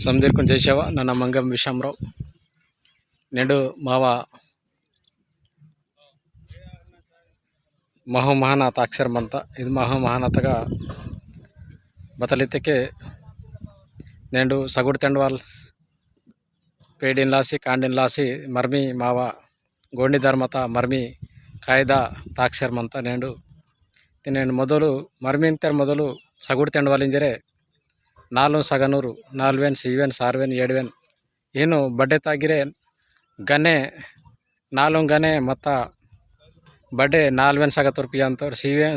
समदीर्कुन जयशव ನನ್ನ ಮಂಗಂ ವಿಷಮರಾವ್ नेडु माव महोमहानाथ अक्षरमंत इदु महोमहानाथगा बतलितके नेडु सगुड़ तेंडवाल पेडिन लासी कांडिन लासी मर्मी माव गोंडी धर्मत मर्मी कायदा ताक्षरमंत नेडु तिनेंड मोदलु मर्मींतर मोदलु सगुड़ तेंडवाल इंजरे नालु सगनूरु नालवेन सीवेन सारवेन एडवेन ಏನು ಬಡ್ಡೆ ತಾಗಿರೆ ಗನೆ ನಾಲು ಗನೆ ಮತ್ತ ಬಡ್ಡೆ ನಾಲ್ವೆನ್ ಸಗತೋರ್ ಪಿ ಅಂತವ್ರು ಸಿವೆ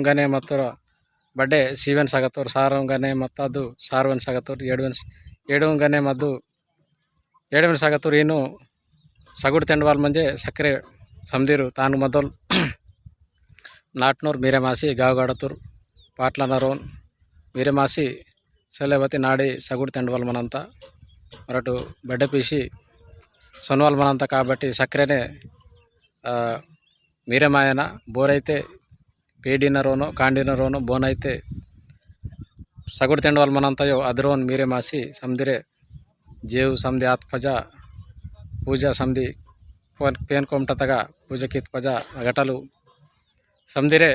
ಗನೆ ಮತ್ತ ಬಡ್ಡೆ ಸಿವೆನ್ ಸಗತೋರ್ ಸಾರಂ ಗನೆ ಮತ್ತ ಅದು ಸಾರವನ್ ಸಗತೋರ್ ಏಡು ಗನೆ ಮದ್ದು ಏಡವೆನ್ सगतोर ಏನು सगुड़ तेंडवाल म्हणजे सक्रे समदीरू तानु मोदल नाटनूर मीरेमासी गावगाडतूर पाटलानरोन मीरेमासी सेलेवती नाड़ी सगुड़ तेंडवाल मनंत मरटू बड्डे पीसी सोनवाल मनंत काबट्टी सक्रेने मीरेमायन बोरैते पेडिनरोनो कांडिनरोनो बोनैते सगुड़ तेंडवाल मनंतयो अदरोन मीरेमासी समदिरे जेव समदि आत पजा पूजा समदि पेन कोमटतगा पूजा कित पजा गटलु समदिरे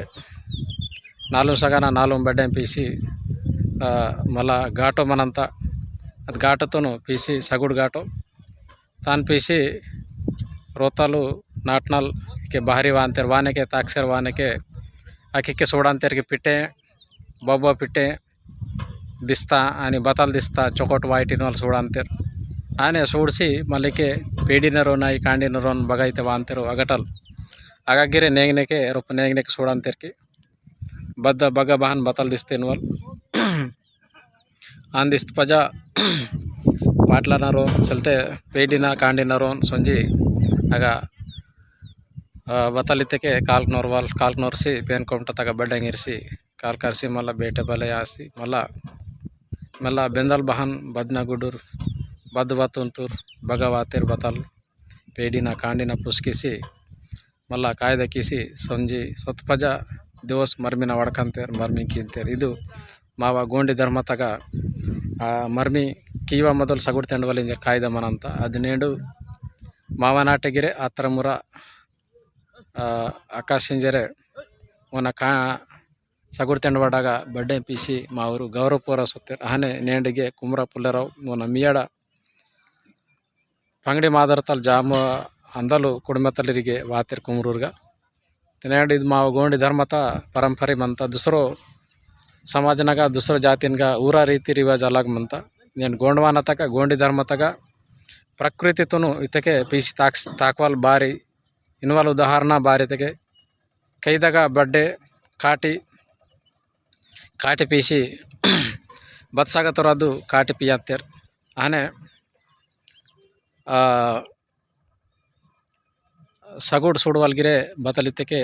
नालू सगना नालू बड्डे पीसी मला घाटो मनंत ಅದು ಘಾಟತೋನು ಪೀಸಿ ಸಗುಡ್ ಘಾಟೋ ತಾನ್ ಪೀಸಿ ರೋತಾಲು ನಾಟ್ನಲ್ के बाहरी वानतेर वाने के ताक्षर वाने के आखी के सोडांतेर के पिटे बब्बा पिटे दिसता आणि बताल दिसता चोकोट वाईट इनवाल सोडांतेर आने सोडसी मल्ली के पेडिनरो नाई कांडिनरोन बगाइते वानतेरो अगटल आगागिरे नेगने के रोप नेगने के सोडांतेर की बद्द बगा बहन बताल दिसते इनवाल आंदिस्त पजा पाटलानरोन चलते पेडिना कांडिनरोन संजी आगा बतलितके काल्कनोरसी पेन कोमटतगा बड्डेंगिरसी काल करसी मल्ला बेटे बले आसी मल्ला बेंदल बहन बदनागुडूर बदवतुंतूर बगवातेर बतल पेडिना कांडिना पुस्किसी मल्ला कायदा किसी संजी सत्पजा दिवस मर्मिना वड़कंतेर मर्मी कींतेर इदु मावा गोंडी धर्मतगा मर्मी कीवा मोदल सगुड़ तेंडवाल इंजर कायदा मनंत अदु नेडु मावनाटगिरे आत्रमुरा आकाश इंजरे ओना का सगुड़ तेंडवाडागा बड्डे पीसी मावरू गौरवपूर्व सुत्तेर आने नेंडिगे कुमरा पुल्लेराव मोना मियाಡ पंगड़ी मादरतल जाम अंदलु कुडमेतलरिगे वातेर कुमरूर्गा तिनेंड इद माव गोंडी धर्मत परंपरे मंत दुसरो समाजनगा दुसरो जातिनगा ऊरा रीति रिवाज अलग मंत నేను गोंडवानतगा गोंडी धर्मतगा प्रकृतितोनु इतके पीसी ताकवाल बारी इनवाल उदाहरण बारी तगे कैदगा बड्डे काटी पीसी बत्सागतोरदु काटी पियातेर आने सगुड़ सुडवालगिरे बतलितके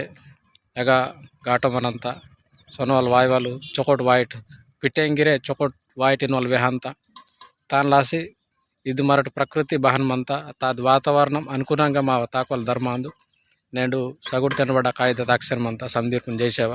एगा घाटो मनंत सोनवाल वायवालु चोकोट वाइट पिटेंगिरे चोकोट वाइट इनवाल वेहांत तान लासी इदु मरट प्रकृति बहन मंत ताद वातावरणं अनुकूలంగా మా తాకవల్ ధర్మాందు నేడు సగుడు తెనబడ కాయిద దాక్షరం మంత సందీర్కున్ జైసేవ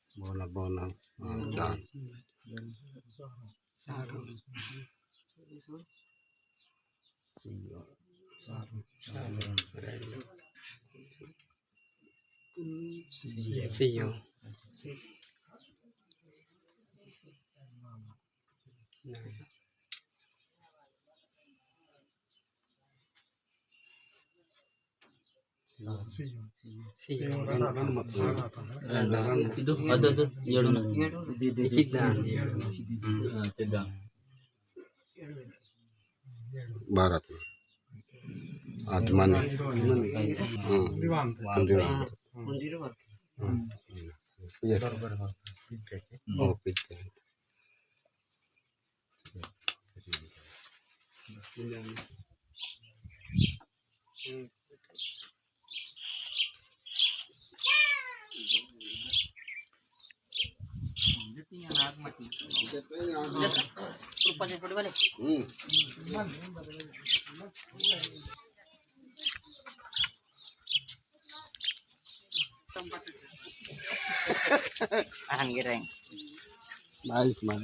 बोना दान सियो ಇದು ಅದು ಏಳು ಭಾರತ आत्माने nice.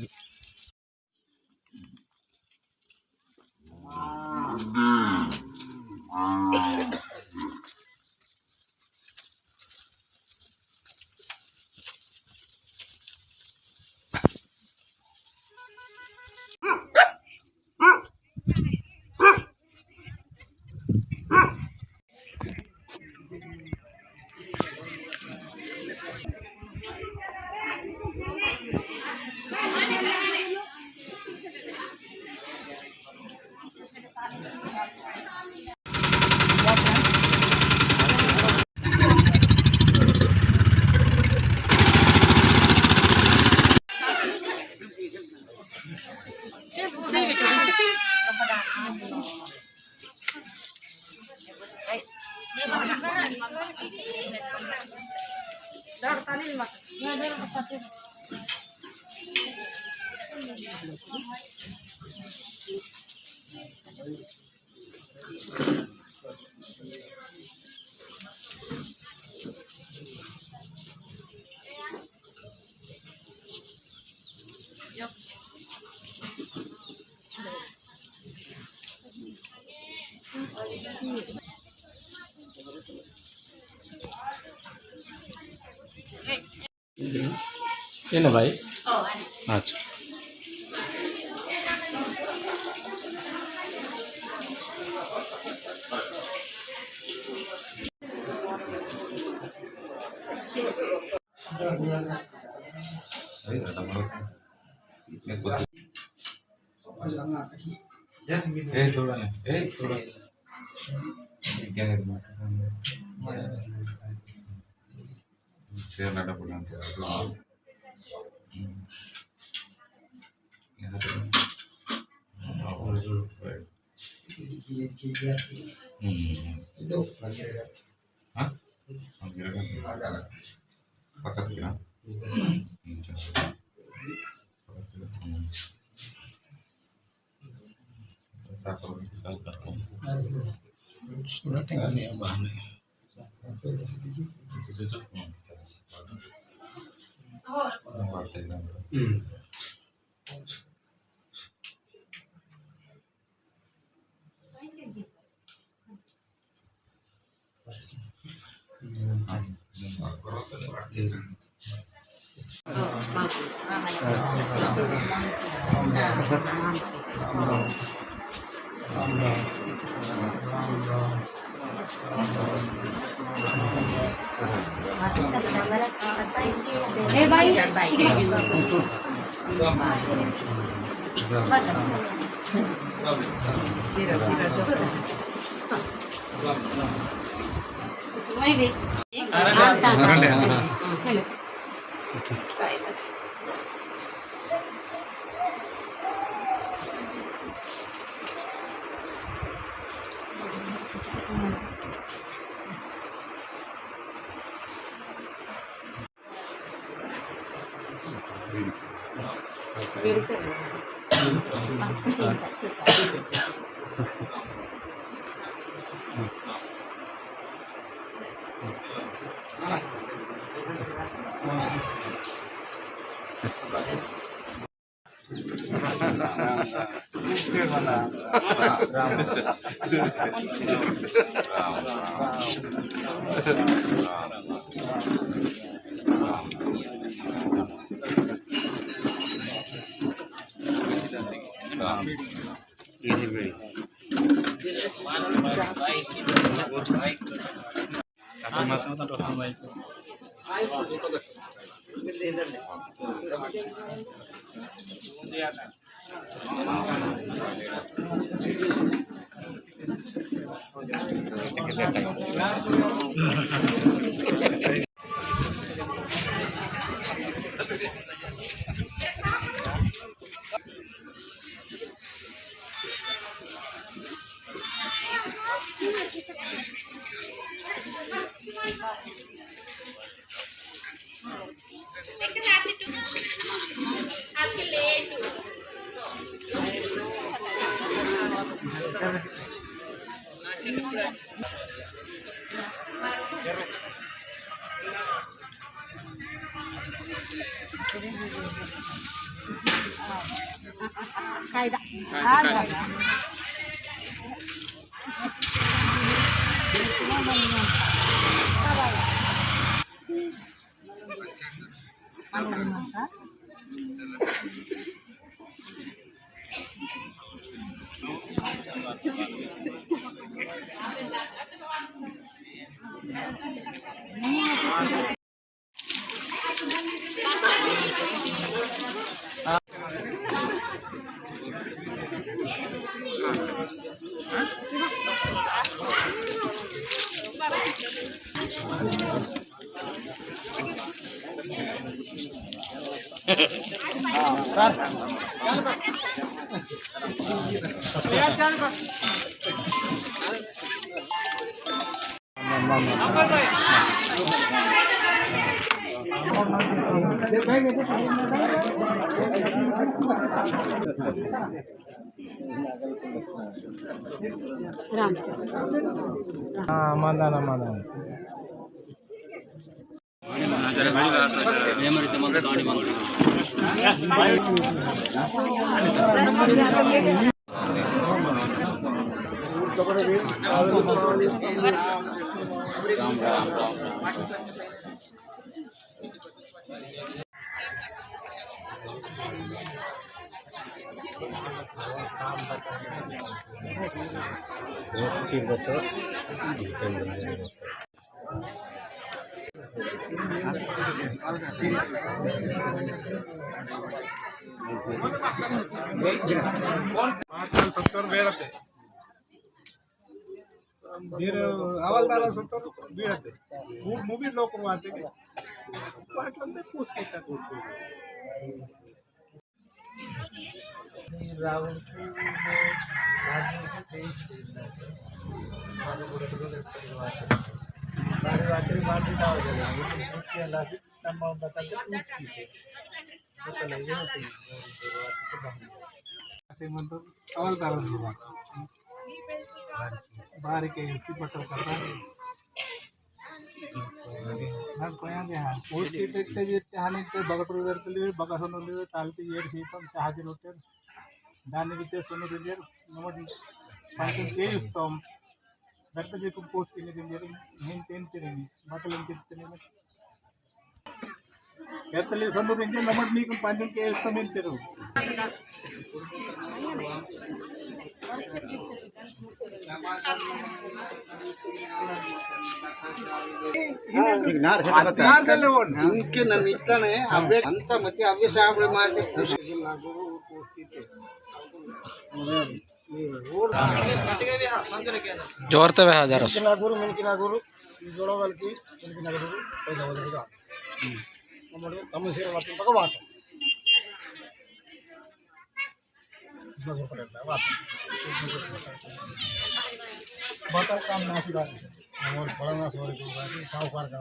ಏನು ಭಾई अच्छा మీరు అవల్దాల సొంతం వీడతే మూవీ లోक वाते के वाटलं पूसकेतात रावण रात्रि मारती था ನಮ್ಮ बताते म्हणतो हवालदार बारीक आहे पटल करता నాకు పోయింది పోస్ట్ ఇట్టే చెప్తే హానితే బగటరు దొరకలేదు బగసన లేదు తాల్తి ఏడు సీతం చాహజీ రొట్టె దానికి చేస్తున్న రిజర్ నమడి పంచం చేయిస్తాం దర్త మీకు పోస్ట్ కింద రిజర్ నేను తేంతిని బట్టలు చెప్తేనే ఎత్తలి సందు రిజర్ నమడి మీకు పంచం చేయిస్తాం ఎంతరు इनके नमित्तने अवे अंत मती अवे साबळे मागे जोरते वे हजार मिनकिना गुरु जोड़वल की मिनकिना गुरु पैदा हो जाएगा हमारे कम से वापस तक बात बगल पड़ेगा बात बता काम ना की बात और बड़ा ना सॉरी को बात साहूकार का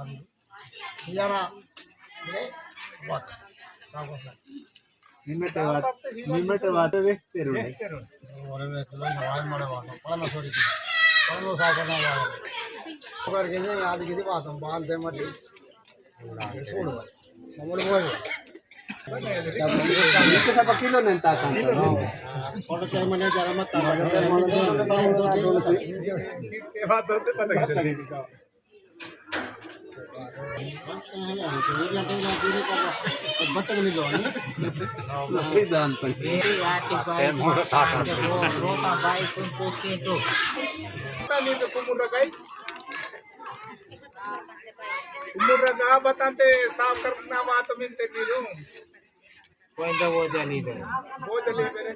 जाना रे बात साहूकार निमिट बात व्यक्ति रे और वे तो नवाज मारे बात बड़ा ना सॉरी को बड़ा ना साहूकार ना बात कर के याद की बात हम बाल दे मत छोड़ हमर बोल kita pa kilo ng tatang no और क्या मने जरा मत ये बात होते पता नहीं बत्तख नहीं लो दान पर रोटा बाई तुम पोस्टे तो नहीं तो कुमुरा गई कुमुरा का बताते साफ करना बात मिलते फिरूं कोई तो वो जली मेरे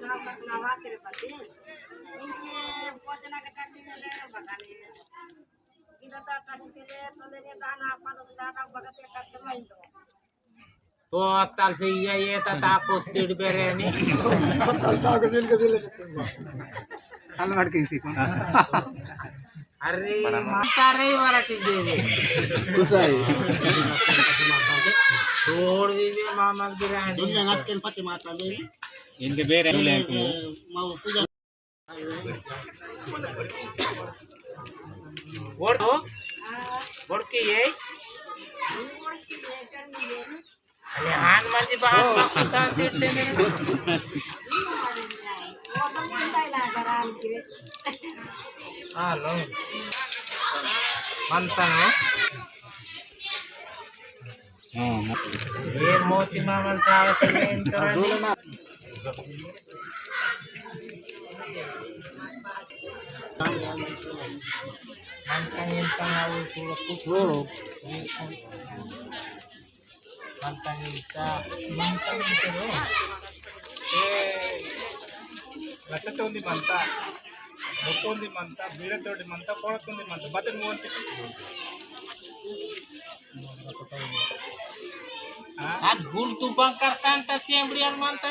तो तालसे ये तापोस तीड बेरेनी अरे माता रे मराठी दे तोड़ दीजिए मामा बिरयानी इनके बेरे बोल दो बोल की ये अरे हान माझी बात बाकी सांगते हॅलो म्हणताना हे मोती मामाला चावत లచ్చతోంది మంత మొక్కొంది మంత బీడతోటి మంత కొడుతుంది మంత బతని మోంతి आज गुल तुपा करता सेंबडियार म्हणता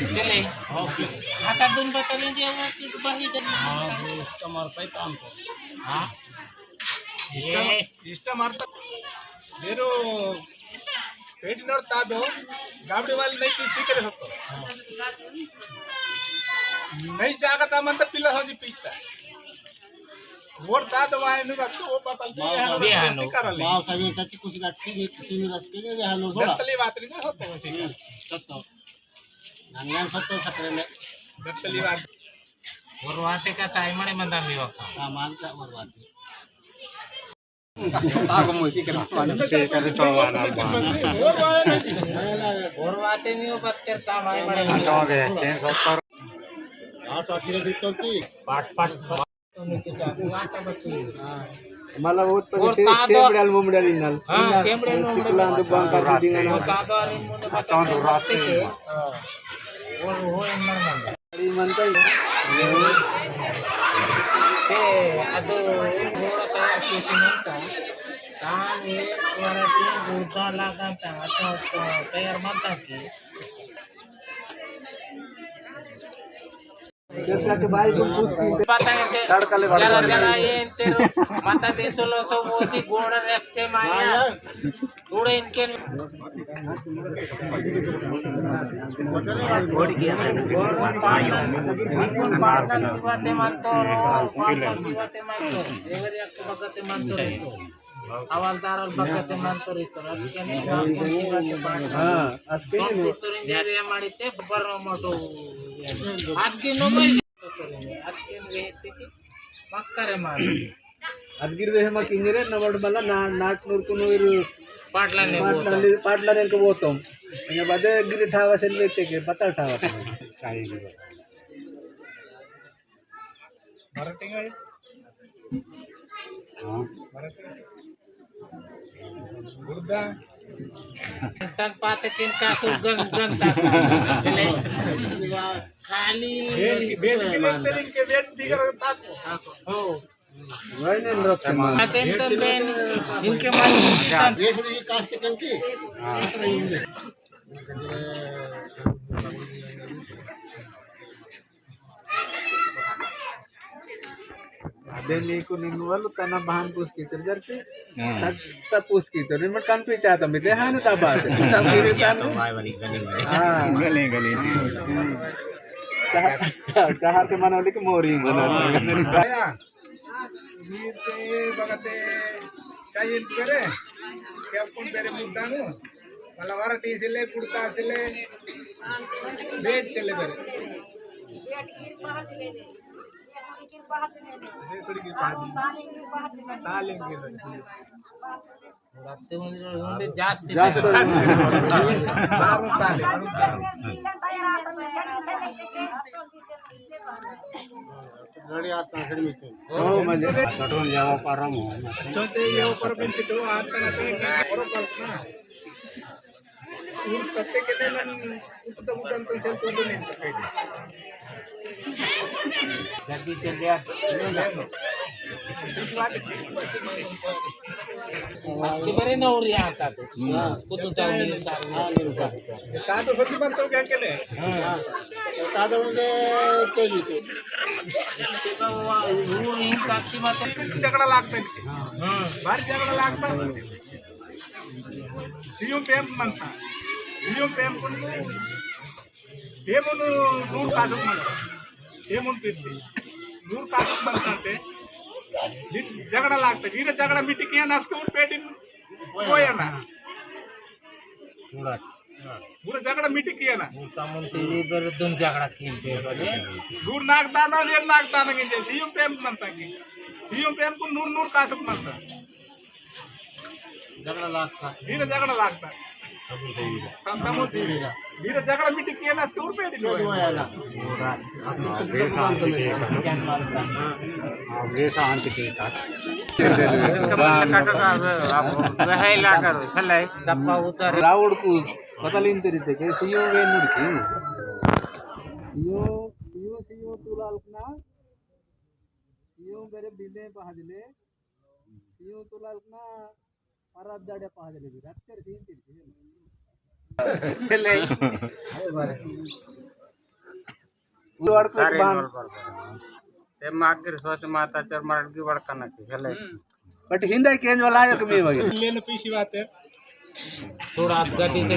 चले आता दोन बटले जेव्हा बाही ಇಷ್ಟ ಮಾಡ್ತಾ నేను ಪೇಟಿನವ್ರು ತಾದು ಗಾಬಡಿ ವಾಲಿ ನೈ ಸೀಕರೆ ಹೊತ್ತು ನೈ ಜಾಗತಾಮಂತ ಪಿಲ್ಲ ಹೋಗಿ ಪೀಕ್ತ ಓಡ್ತಾ ವಾಯನು ರಸ್ತೆ ಓಪಾತಲ್ತಿ ಕರಲ್ಲ पावसाची कुशी लागते चिनी रस्ते वेहालो थोडा ಬೆತ್ತಲಿ ವಾತ್ರಿನ ಹೊತ್ತು ಸೀಕರೆ सत्तो नांग्यान सत्तो सकरेले ಬೆತ್ತಲಿ ವಾತ್ वरवाते का ताई म्हणे म्हणता मी बघा सामानचा वरवाती वरवाते मी बत्तर काम आहे म्हणे साक्षीला दिसतोची पाट पाट तुम्ही किती आता बच्ची मला होत पण और ते तादो- सेमड्याल मुमड्याल इनाल हां सेमडे तिकला अंदर बंका दिंगा तादवारी मुंडे बत्तर राते के और हो एन्नर म्हणता गाडी म्हणता ते ಅದು ಗೋಡ ತಯಾರು చేసినంత ತಾನು ವರಟಿ ಗುದ್ದಾಲಾಗಂತ ಅಥವಾ ತಯಾರು ಮಾಡ್ತಾಕಿ शेताचे बाई पण पुसकी तडकाले जरा जरा येन ते माता देसलो सो मोती गोड रेपसे माया थोड़े इनके गोड गया बाते मानतो बाते मानतो एवरी अक्क बगते मानतो हवालदार बगते मानतो रितो ಅದಕ್ಕೆ ಹಾ ಅಷ್ಟೇ ದೇವೇ ಮಾಡಿತೆ ಬರ ಮಟೋ ಅದಕ್ಕೆ ನೋಡಿ ಅದಕ್ಕೆ ವೇತಿಗೆ ಮಕ್ಕರೆ ಮಾಡಿ ಅದ್ಗಿರ್ವೆ ಹೇಮ ಕಿಂಜರೆ ನವಡ್ ಮಲ್ಲ ನಾಟ್ ನೂರ್ಕು ಇರು ಪಾಟ್ಲನೆ पाटला नेमकं పోతాం आणि बदे गिरी ठावा असेल येते की पत्ता ठावा काही मराठी काय गुर्दा तन पाते तीन का सुगन गंता खाली बेट तरी के बेट फिगर तात हो वैन रक्षण अत्यंत बेन इनके मन देशरी कास्ट कंकी అదే నీకు నిన్ను వాళ్ళు తన బహాన్ పూసుకితారు జర్కి తత్త పూసుకితారు నేను కనిపించే आता मी ते हान ता बात तबगिरी तानु गले गले कहा ते मनवले की मोरी मनवले मी ते बघा ते काय येईल बरे ते आपण बेरे मुद्दानु मला वराठी सिले कुडता सिले बेट सिले बरे हे सोडी की तालिंग गेलं रत्ते म्हणजे जास्त जास्त दारू ताले गडी आता गडी हो म्हणजे कटून जावा पारम छोटे येऊ परबिन तिथं आता ना ते बरोबर ना प्रत्येकाने उदान पण जल्दी जल्दी आ आपके बरे नवरी आता तो कुठून चालली का तो सब्जी बनतो काय केले झगडा लागतात भारी झगडा लागतात सीएम पेम म्हणता सीएम पेम पण हे म्हणून दूर काढून म्हणतात हे म्हणून पिरली दूर काढून म्हणतात ते झगडा लागतात हिरे झगडा मिटिंग येणार स्कूल पेटी ना पूरा झगडा मिटिंग येणार दोन झगडा तीन दूर नागदाना वेर नागदाना गे सीएम पेम म्हणता की सीएम पेम पण नूर नूर कासप म्हणतात झगडा लागता हिरे झगडा लागतात हिरे झगडा मिटिंग येणार स्कूल पेटी रावण को बदलिन तरीते के सीओ वे नुड़की सीओ तुलालकना सीओ बेरे बिले पहादिले सीओ तुलालकना परत दाड्या पहादिले रात्तर सीन तिरकी ते मागीर स्वस माताचर मराठी वडकाना केले बट हिंदा केंज वाला आयो कमी वगे लेन पीसी बात है थोड़ा आप गति से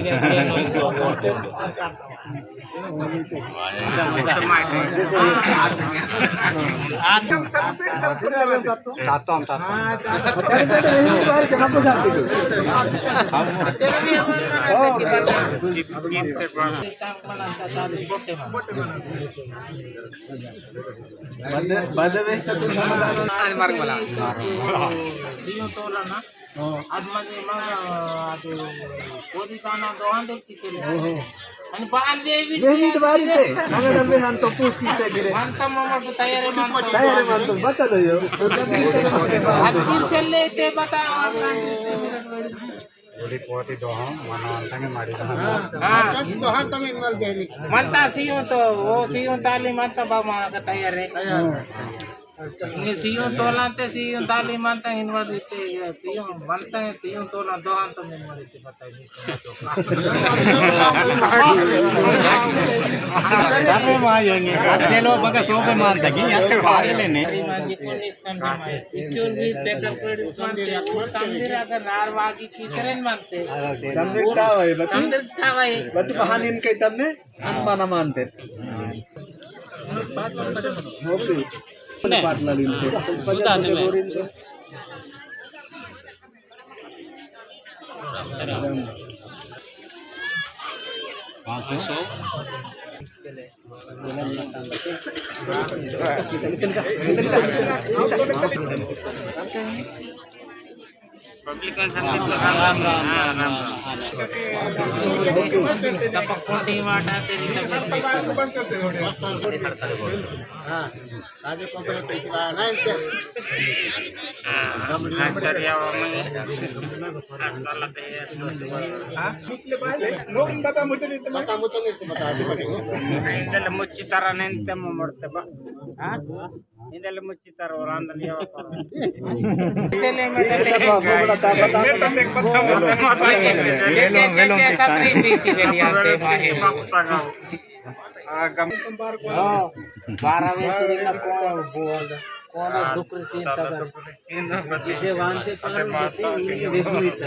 आज म्हणजे मग पोलिसांना दोन केले आणि बांधले म्हणता मग तयारी म्हणतो ते बता म्हणता सिंह तो वो सिंह ताली म्हणता बाबा तयार आहे सीएम तोलांते सीएम ताली मानता इनवर्डिते सीएम बनता है सीएम तोला दोहान तो नहीं मरते बताइए जाने मायेंगे कासे लोग बगा सोपे मानता की यार बाहर लेने इचूर भी पेकर पेड़ मंदिर अगर नारवागी किचरन मानते संदिग्धा है संदिग्धा है बट बहानिन के तमने अनुमान मानते ओके पाटला लिनते पब्लिकन संगीत राम तपक कोटी वाटा तेरी हां आगे कंपनी पैसा नाही लोग बता मुझे बता इंदल मुच्चितार नेंतम ಮಾಡ್ತೆ ಬಾ इंदल मुच्चितार वरांदल ಯಾವ तेले मेटले सत्री बीसी वेलियांते बाहे 12वें सुरीला कोण डुकर चिंता कर जे वांते पण ते वेगळीत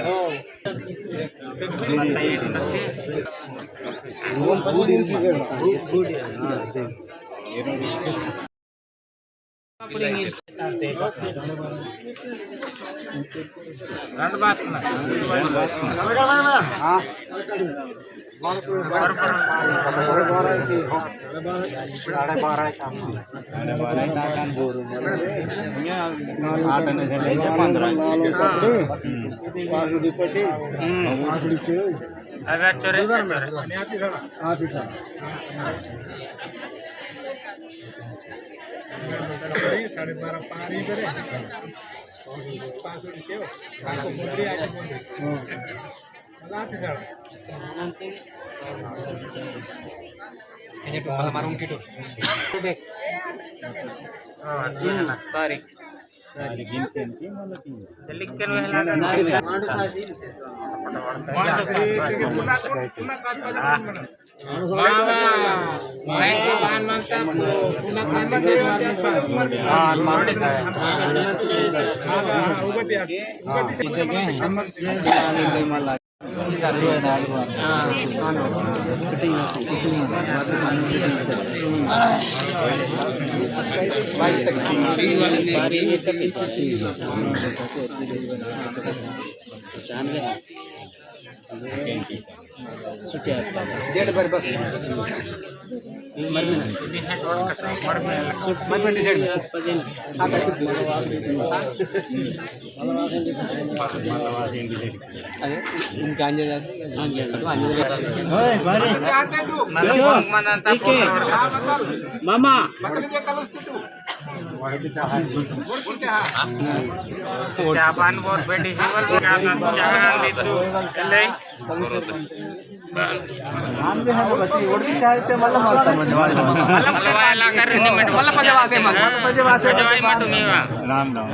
हो तारीख राम राम